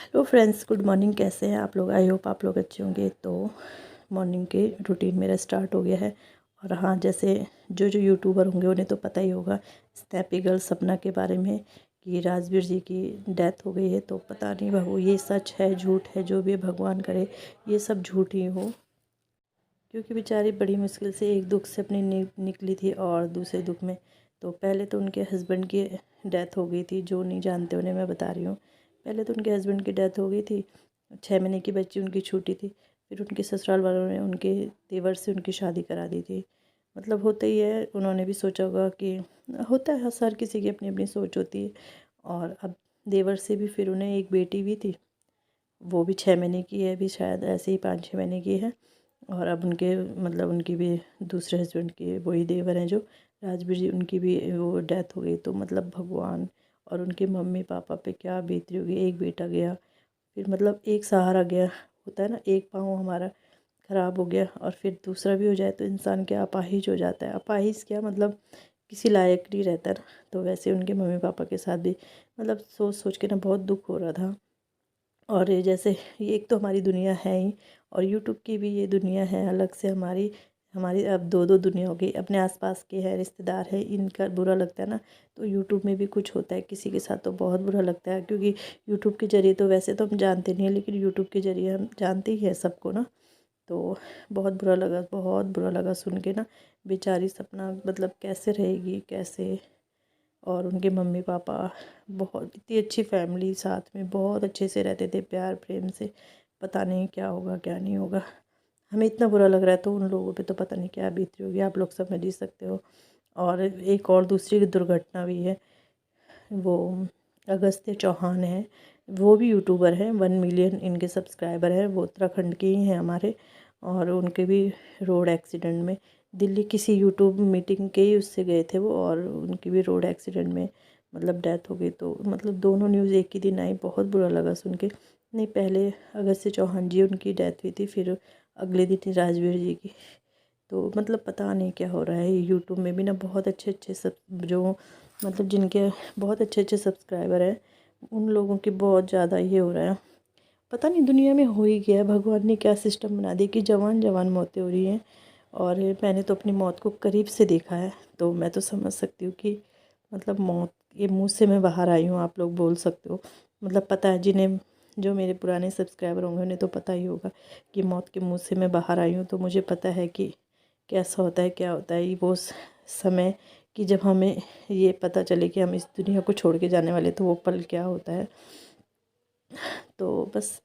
Hello friends, good morning. कैसे हैं आप लोग? आई होप आप लोग अच्छे होंगे। तो मॉर्निंग के रूटीन मेरा स्टार्ट हो गया है। और हाँ, जैसे जो जो यूट्यूबर होंगे उन्हें तो पता ही होगा स्नैपी गर्ल सपना के बारे में कि राजवीर जी की डेथ हो गई है। तो पता नहीं बहू ये सच है झूठ है, जो भी भगवान करे ये सब झूठ ही हो, क्योंकि बेचारी बड़ी मुश्किल से एक दुख से अपनी निकली थी और दूसरे दुख में। तो पहले तो उनके हस्बैंड की डेथ हो गई थी। जो नहीं जानते उन्हें मैं बता रही हूँ। पहले तो उनके हस्बैंड की डेथ हो गई थी, 6 महीने की बच्ची उनकी छूटी थी। फिर उनके ससुराल वालों ने उनके देवर से उनकी शादी करा दी थी। मतलब होता ही है, उन्होंने भी सोचा होगा कि होता है, हर किसी की अपनी अपनी सोच होती है। और अब देवर से भी फिर उन्हें एक बेटी भी थी, वो भी 6 महीने की है, अभी शायद ऐसे ही 5-6 महीने की है। और अब उनके मतलब उनकी भी दूसरे हस्बैंड के वही देवर हैं जो राजवीर जी, उनकी भी वो डेथ हो गई। तो मतलब भगवान और उनके मम्मी पापा पे क्या बीत रही होगी। एक बेटा गया, फिर मतलब एक सहारा गया। होता है ना, एक पाँव हमारा ख़राब हो गया और फिर दूसरा भी हो जाए तो इंसान क्या अपाहिज हो जाता है। अपाहिज क्या मतलब किसी लायक नहीं रहता ना। तो वैसे उनके मम्मी पापा के साथ भी मतलब सोच सोच के ना बहुत दुख हो रहा था। और ये जैसे ये एक तो हमारी दुनिया है ही, और यूट्यूब की भी ये दुनिया है अलग से हमारी। हमारी अब दो दो दुनिया हो गई। अपने आसपास के हैं, रिश्तेदार है, इनका बुरा लगता है ना, तो यूट्यूब में भी कुछ होता है किसी के साथ तो बहुत बुरा लगता है। क्योंकि यूट्यूब के ज़रिए तो वैसे तो हम जानते नहीं हैं, लेकिन यूट्यूब के ज़रिए हम जानते ही हैं सबको ना। तो बहुत बुरा लगा, बहुत बुरा लगा सुन के ना। बेचारी सपना मतलब कैसे रहेगी, कैसे। और उनके मम्मी पापा, बहुत इतनी अच्छी फैमिली, साथ में बहुत अच्छे से रहते थे, प्यार प्रेम से। पता नहीं क्या होगा क्या नहीं होगा। हमें इतना बुरा लग रहा है तो उन लोगों पे तो पता नहीं क्या बीत रही होगी, आप लोग समझ ही सकते हो। और एक और दूसरी दुर्घटना भी है। वो अगस्त्य चौहान है, वो भी यूट्यूबर हैं, 1 मिलियन इनके सब्सक्राइबर हैं। वो उत्तराखंड के ही हैं हमारे। और उनके भी रोड एक्सीडेंट में, दिल्ली किसी यूट्यूब मीटिंग के ही उससे गए थे वो, और उनकी भी रोड एक्सीडेंट में मतलब डेथ हो गई। तो मतलब दोनों न्यूज़ एक ही दिन आई, बहुत बुरा लगा सुन के। नहीं, पहले अगस्त्य चौहान जी उनकी डेथ हुई थी, फिर अगले दिन राजवीर जी की। तो मतलब पता नहीं क्या हो रहा है। यूट्यूब में भी ना बहुत अच्छे अच्छे सब जो मतलब जिनके बहुत अच्छे अच्छे सब्सक्राइबर हैं, उन लोगों की बहुत ज़्यादा ये हो रहा है। पता नहीं दुनिया में हो ही गया है, भगवान ने क्या सिस्टम बना दिया कि जवान जवान मौतें हो रही हैं। और मैंने तो अपनी मौत को करीब से देखा है, तो मैं तो समझ सकती हूँ कि मतलब मौत ये मुँह से मैं बाहर आई हूँ, आप लोग बोल सकते हो। मतलब पता है, जिन्हें जो मेरे पुराने सब्सक्राइबर होंगे उन्हें तो पता ही होगा कि मौत के मुँह से मैं बाहर आई हूँ। तो मुझे पता है कि कैसा होता है, क्या होता है ये वो समय, कि जब हमें ये पता चले कि हम इस दुनिया को छोड़ के जाने वाले, तो वो पल क्या होता है। तो बस।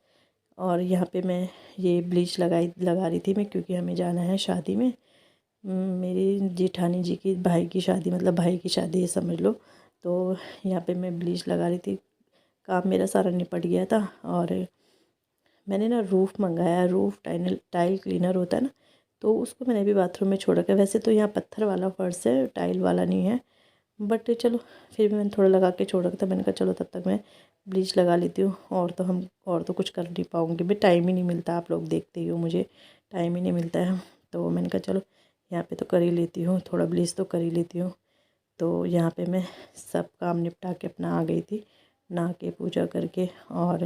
और यहाँ पे मैं ये ब्लीच लगा रही थी मैं, क्योंकि हमें जाना है शादी में। मेरी जेठानी जी की भाई की शादी, मतलब भाई की शादी है समझ लो। तो यहाँ पे मैं ब्लीच लगा रही थी। काम मेरा सारा निपट गया था। और मैंने ना रूफ़ मंगाया, रूफ़ टाइल टाइल क्लीनर होता है ना, तो उसको मैंने अभी बाथरूम में छोड़ रखा है। वैसे तो यहाँ पत्थर वाला फर्श है, टाइल वाला नहीं है, बट चलो फिर भी मैंने थोड़ा लगा के छोड़ रखा था। मैंने कहा चलो तब तक मैं ब्लीच लगा लेती हूँ। और तो कुछ कर नहीं पाऊँगी, भाई टाइम ही नहीं मिलता, आप लोग देखते ही हो, मुझे टाइम ही नहीं मिलता है। तो मैंने कहा चलो यहाँ पे तो कर ही लेती हूँ, थोड़ा ब्लीच तो कर ही लेती हूँ। तो यहाँ पे मैं सब काम निपटा के अपना आ गई थी, नहा के पूजा करके, और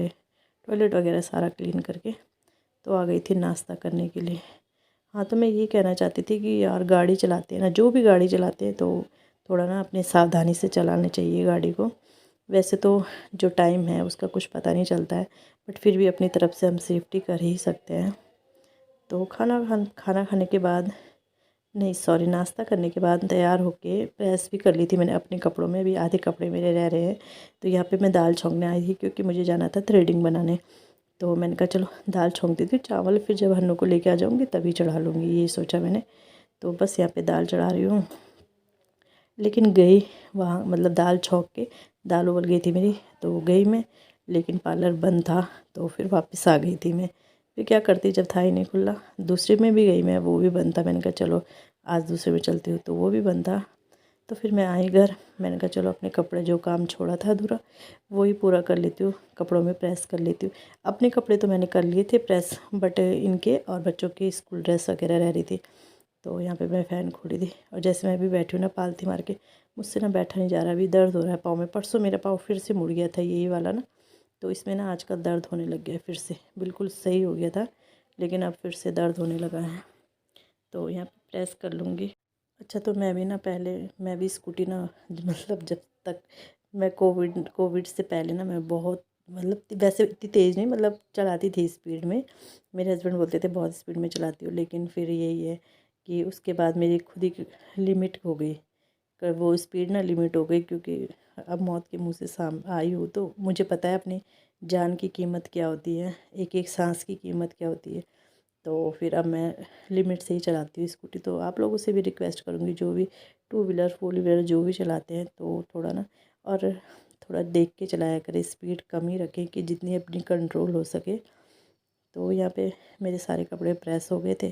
टॉयलेट वगैरह सारा क्लीन करके तो आ गई थी नाश्ता करने के लिए। हाँ, तो मैं ये कहना चाहती थी कि यार गाड़ी चलाते हैं ना, जो भी गाड़ी चलाते हैं तो थोड़ा ना अपने सावधानी से चलाना चाहिए गाड़ी को। वैसे तो जो टाइम है उसका कुछ पता नहीं चलता है, बट फिर भी अपनी तरफ से हम सेफ्टी कर ही सकते हैं। तो खाना खाने के बाद, नहीं सॉरी, नाश्ता करने के बाद तैयार होके प्रेस भी कर ली थी मैंने अपने कपड़ों में। अभी आधे कपड़े मेरे रह रहे हैं। तो यहाँ पे मैं दाल छौंकने आई थी, क्योंकि मुझे जाना था थ्रेडिंग बनाने। तो मैंने कहा चलो दाल छौंक देती हूँ, चावल फिर जब हन्नू को लेके आ जाऊँगी तभी चढ़ा लूँगी, ये सोचा मैंने। तो बस यहाँ पे दाल चढ़ा रही हूँ। लेकिन गई वहाँ, मतलब दाल छौंक के दाल उबल गई थी मेरी, तो गई मैं, लेकिन पार्लर बंद था। तो फिर वापस आ गई थी मैं। फिर क्या करती जब था ही नहीं खुला। दूसरे में भी गई मैं, वो भी बंद था। मैंने कहा चलो आज दूसरे में चलती हूँ, तो वो भी बंद था। तो फिर मैं आई घर। मैंने कहा चलो अपने कपड़े जो काम छोड़ा था अधूरा वो ही पूरा कर लेती हूँ, कपड़ों में प्रेस कर लेती हूँ। अपने कपड़े तो मैंने कर लिए थे प्रेस, बट इनके और बच्चों की स्कूल ड्रेस वगैरह रह रही थी। तो यहाँ पे मैं फ़ैन खोली थी, और जैसे मैं अभी बैठी हूँ ना पालथी मार के, मुझसे ना बैठा नहीं जा रहा, अभी दर्द हो रहा है पाँव में। परसों मेरा पाँव फिर से मुड़ गया था, यही वाला ना, तो इसमें ना आजकल दर्द होने लग गया है फिर से। बिल्कुल सही हो गया था लेकिन अब फिर से दर्द होने लगा है। तो यहाँ पे प्रेस कर लूँगी। अच्छा, तो मैं भी स्कूटी ना, मतलब जब तक मैं कोविड से पहले ना मैं बहुत, मतलब वैसे इतनी तेज़ नहीं, मतलब चलाती थी स्पीड में। मेरे हस्बैंड बोलते थे बहुत स्पीड में चलाती हूँ, लेकिन फिर यही है कि उसके बाद मेरी खुद ही लिमिट हो गई, वो स्पीड ना लिमिट हो गई, क्योंकि अब मौत के मुंह से साम आई हूँ तो मुझे पता है अपनी जान की कीमत क्या होती है, एक एक सांस की कीमत क्या होती है। तो फिर अब मैं लिमिट से ही चलाती हूँ स्कूटी। तो आप लोगों से भी रिक्वेस्ट करूँगी, जो भी 2 व्हीलर 4 व्हीलर जो भी चलाते हैं, तो थोड़ा ना और थोड़ा देख के चलाया करें, स्पीड कम ही रखें कि जितनी अपनी कंट्रोल हो सके। तो यहाँ पे मेरे सारे कपड़े प्रेस हो गए थे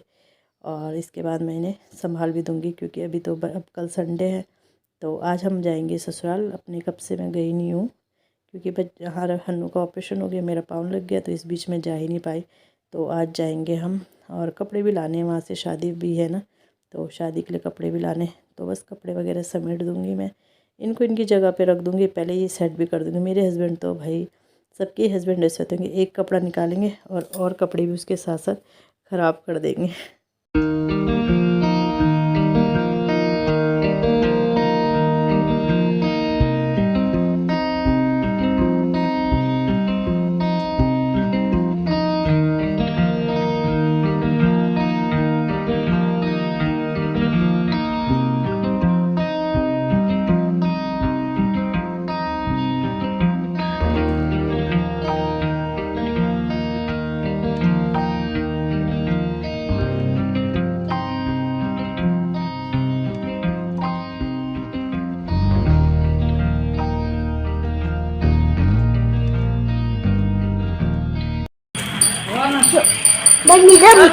और इसके बाद मैं इन्हें संभाल भी दूँगी, क्योंकि अभी तो अब कल संडे है। तो आज हम जाएंगे ससुराल, अपने कब से मैं गई नहीं हूँ, क्योंकि यहाँ हन्नू का ऑपरेशन हो गया, मेरा पाँव लग गया, तो इस बीच में जा ही नहीं पाई। तो आज जाएंगे हम, और कपड़े भी लाने हैं, वहाँ से शादी भी है ना, तो शादी के लिए कपड़े भी लाने। तो बस कपड़े वगैरह समेट दूँगी मैं, इनको इनकी जगह पे रख दूँगी, पहले ये सेट भी कर दूँगी। मेरे हस्बैंड तो भाई, सबके हस्बैंड ऐसे होते हैं, एक कपड़ा निकालेंगे और कपड़े भी उसके साथ साथ ख़राब कर देंगे।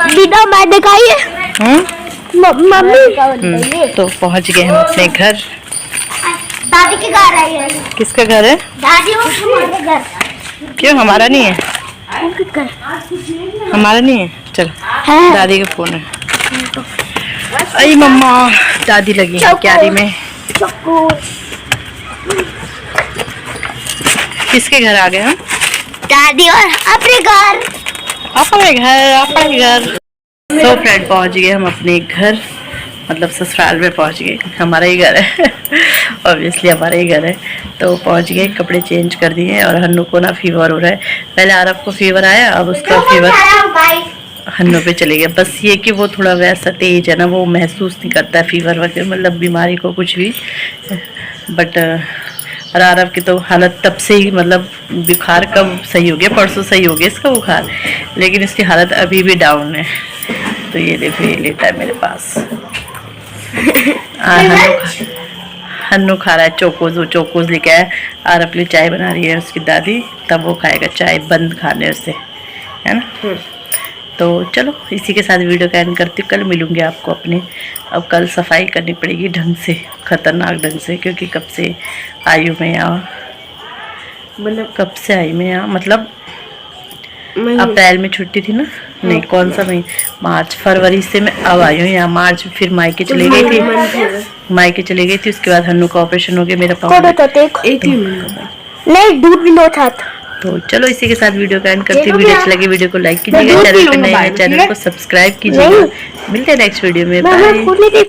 बिना मैं दिखाइए मम्मी। तो पहुंच गए हम अपने घर। दादी के घर आई है। किसका घर है? दादी वो हमारे घर। क्यों हमारा नहीं है? हमारा नहीं है, चल दादी का फोन है। अरे मम्मा, दादी लगी है क्यारी में। किसके घर आ गए हम? दादी और अपने घर। अपने घर। तो फ्रेंड पहुंच गए हम अपने घर, मतलब ससुराल में पहुंच गए। हमारा ही घर है ऑब्वियसली हमारा ही घर है। तो पहुंच गए, कपड़े चेंज कर दिए, और हन्नू को ना फीवर हो रहा है। पहले आरब को फीवर आया, अब उसका फीवर हन्नू पे चले गया। बस ये कि वो थोड़ा वैसा तेज है ना, वो महसूस नहीं करता है फीवर वगैरह, मतलब बीमारी को कुछ भी। बट और आरब की तो हालत तब से ही, मतलब बुखार कब सही हो गया, परसों सही हो गया इसका बुखार, लेकिन इसकी हालत अभी भी डाउन है। तो ये देखो, ये लेटा है मेरे पास। हन्नू खा रहा है चोकोज, वो चोकोज लेके आया। आरब के लिए चाय बना रही है उसकी दादी, तब वो खाएगा चाय, बंद खाने से, है ना। तो चलो इसी के साथ वीडियो का एंड करती हूँ। कल मिलूँगी आपको अपने। अब कल सफाई करनी पड़ेगी ढंग से, ख़तरनाक ढंग से, क्योंकि कब से आई हूँ मैं यहाँ, मतलब कब से आई मैं यहाँ, मतलब अप्रैल में छुट्टी थी ना, नहीं कौन सा महीना, मार्च फरवरी से मैं अब आई हूँ यहाँ। मार्च फिर मायके चले गई थी, उसके बाद हन्नू का ऑपरेशन हो गया, मेरा पाँव नहीं दूध भी लो था। तो चलो इसी के साथ वीडियो का एंड करती हूँ। वीडियो अच्छा लगे वीडियो को लाइक कीजिएगा, चैनल पे नए हैं चैनल को सब्सक्राइब कीजिएगा। मिलते हैं नेक्स्ट वीडियो में, बाय।